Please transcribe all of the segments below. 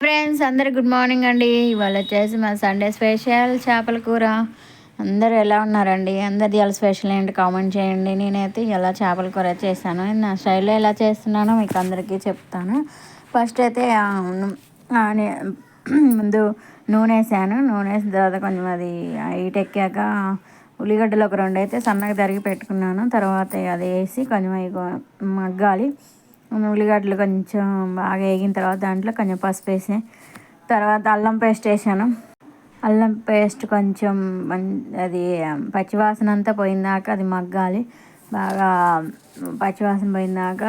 Friends అందరు good morning అండి. ఇవాళ వచ్చేసి మా సండే స్పెషల్ చేపల కూర. అందరూ ఎలా ఉన్నారండి? అందరిది ఇవాళ స్పెషల్ ఏంటి కామెంట్ చేయండి. నేనైతే ఇలా చేపల కూర చేశాను. నా స్టైల్లో ఎలా చేస్తున్నానో మీకు అందరికీ చెప్తాను. ఫస్ట్ అయితే ముందు నూనె వేసాను. నూనె వేసిన తర్వాత కొంచెం అది హీట్ ఎక్కాక ఉల్లిగడ్డలు ఒక రెండు అయితే సన్నగా తరిగి పెట్టుకున్నాను. తర్వాత అది వేసి కొంచెం మగ్గాలి. ఉల్లిగడ్డలు కొంచెం బాగా వేగిన తర్వాత దాంట్లో కొంచెం పసుపు వేసి తర్వాత అల్లం పేస్ట్ వేసాను. అల్లం పేస్ట్ కొంచెం అది పచ్చివాసన అంతా పోయిందాక అది మగ్గాలి. బాగా పచ్చివాసన పోయిందాక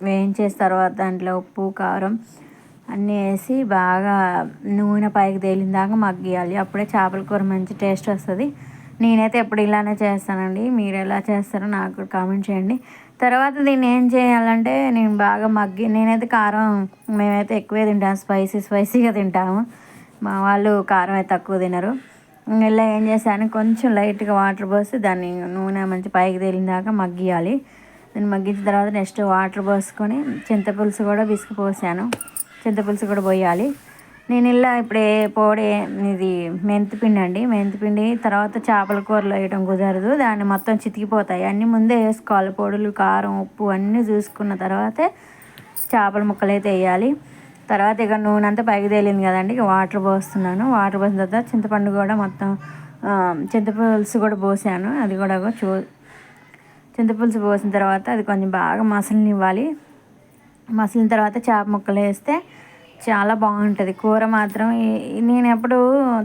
వేయించేసిన తర్వాత దాంట్లో ఉప్పు కారం అన్నీ వేసి బాగా నూనె పైకి తేలిన దాకా మగ్గియాలి. అప్పుడే చేపల కూర మంచి టేస్ట్ వస్తుంది. నేనైతే ఎప్పుడు ఇలానే చేస్తానండి. మీరు ఎలా చేస్తారో నాకు కామెంట్ చేయండి. తర్వాత దీన్ని ఏం చేయాలంటే నేను బాగా నేనైతే కారం మేమైతే ఎక్కువే తింటాము. స్పైసీగా తింటాము. మా వాళ్ళు కారం అయితే తక్కువ తినరు. ఇలా ఏం చేశాను, కొంచెం లైట్గా వాటర్ పోసి దాన్ని నూనె మంచి పైకి తేలిన దాకా మగ్గియాలి. దాన్ని మగ్గించిన తర్వాత నెక్స్ట్ వాటర్ పోసుకొని చింతపులుసు కూడా పోసాను. చింతపులుసు కూడా పోయాలి. నేను ఇలా ఇప్పుడే ఇది మెంతిపిండి అండి. మెంతిపిండి తర్వాత చేపల కూరలో వేయడం కుదరదు. దాన్ని మొత్తం చితికిపోతాయి. అన్నీ ముందే వేసుకోవాలి. పొడులు కారం ఉప్పు అన్నీ చూసుకున్న తర్వాతే చేపల ముక్కలు అయితే వేయాలి. తర్వాత ఇక నూనె అంతా పైకి తేలింది కదండి, ఇక వాటర్ పోస్తున్నాను. వాటర్ పోసిన తర్వాత చింతపండు కూడా మొత్తం చింతపులుసు కూడా పోసాను. అది కూడా చింతపులుసు పోసిన తర్వాత అది కొంచెం బాగా మసలనివ్వాలి. మసలిన తర్వాత చేప ముక్కలు వేస్తే చాలా బాగుంటుంది కూర మాత్రం. నేను ఎప్పుడు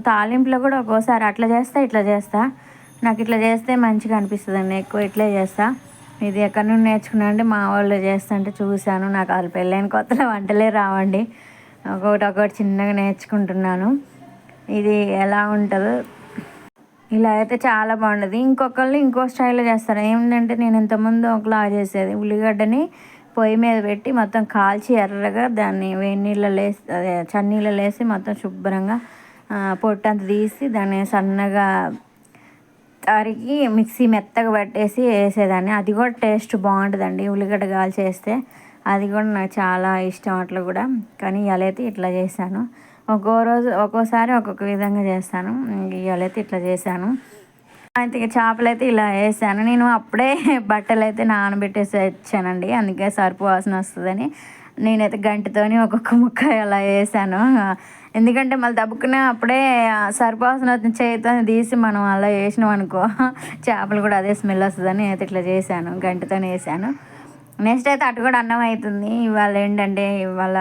తాలింపులో కూడా ఒక్కోసారి అట్లా చేస్తా ఇట్లా చేస్తా. నాకు ఇట్లా చేస్తే మంచిగా అనిపిస్తుంది అండి. ఎక్కువ ఇట్లే చేస్తా. ఇది ఎక్కడి నుండి నేర్చుకున్నా అంటే మా వాళ్ళు చేస్తుంటే చూశాను. నాకు వాళ్ళు పెళ్ళైన కొత్తలో వంటలే రావండి. ఒకటి చిన్నగా నేర్చుకుంటున్నాను. ఇది ఎలా ఉంటుందో ఇలా అయితే చాలా బాగుంటుంది. ఇంకొకళ్ళు ఇంకో స్టైల్లో చేస్తారు. ఏంటంటే నేను ఇంతకుముందు ఒకలా చేసేది, ఉల్లిగడ్డని పొయ్యి మీద పెట్టి మొత్తం కాల్చి ఎర్రగా దాన్ని వేడి నీళ్ళలో వేసి అదే చన్నీళ్ళలో వేసి మొత్తం శుభ్రంగా పొట్టంతా తీసి దాన్ని సన్నగా తరిగి మిక్సీ మెత్తగా పట్టేసి వేసేదాన్ని. అది కూడా టేస్ట్ బాగుంటుందండి. ఉల్లిగడ్డ కాల్చి వేస్తే అది కూడా నాకు చాలా ఇష్టం అట్లా కూడా. కానీ ఇవాళైతే ఇట్లా చేశాను. ఒక్కోసారి ఒక్కొక్క విధంగా చేస్తాను. ఇవాళైతే ఇట్లా చేశాను. అయితే ఇక చేపలు అయితే ఇలా వేసాను. నేను అప్పుడే బట్టలు అయితే నానబెట్టేసి వచ్చానండి. అందుకే సరుపు వాసన వస్తుందని నేనైతే గంటతోని ఒక్కొక్క ముక్క అలా వేసాను. ఎందుకంటే మళ్ళీ దబ్బుకునే అప్పుడే సరుపు వాసన వచ్చిన చేతితో తీసి మనం అలా వేసినాం అనుకో చేపలు కూడా అదే స్మెల్ వస్తుందని అయితే ఇట్లా చేశాను. గంటతోనే వేసాను. నెక్స్ట్ అయితే అటు కూడా అన్నం అవుతుంది. ఇవాళ ఏంటంటే ఇవాళ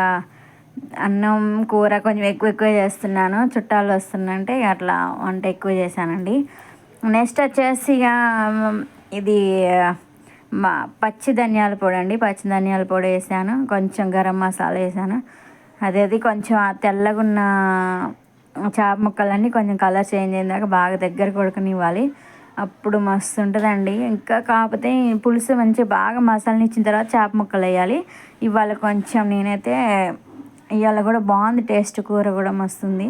అన్నం కూర కొంచెం ఎక్కువ చేస్తున్నాను. చుట్టాలు వస్తుందంటే అట్లా వంట ఎక్కువ చేశానండి. నెక్స్ట్ వచ్చేసి ఇక ఇది పచ్చి ధనియాల పొడి అండి. పచ్చి ధనియాల పొడి వేసాను. కొంచెం గరం మసాలా వేసాను. అదేది కొంచెం తెల్లగా ఉన్న చేప ముక్కలన్నీ కొంచెం కలర్ చేంజ్ అయిందాక బాగా దగ్గర కొడుకునివ్వాలి. అప్పుడు మస్తు ఉంటుందండి. ఇంకా కాకపోతే పులుసు మంచిగా బాగా మసాలాని ఇచ్చిన తర్వాత చేప ముక్కలు వేయాలి. ఇవాళ కొంచెం నేనైతే ఇవాళ కూడా బాగుంది టేస్ట్. కూర కూడా మస్తుంది.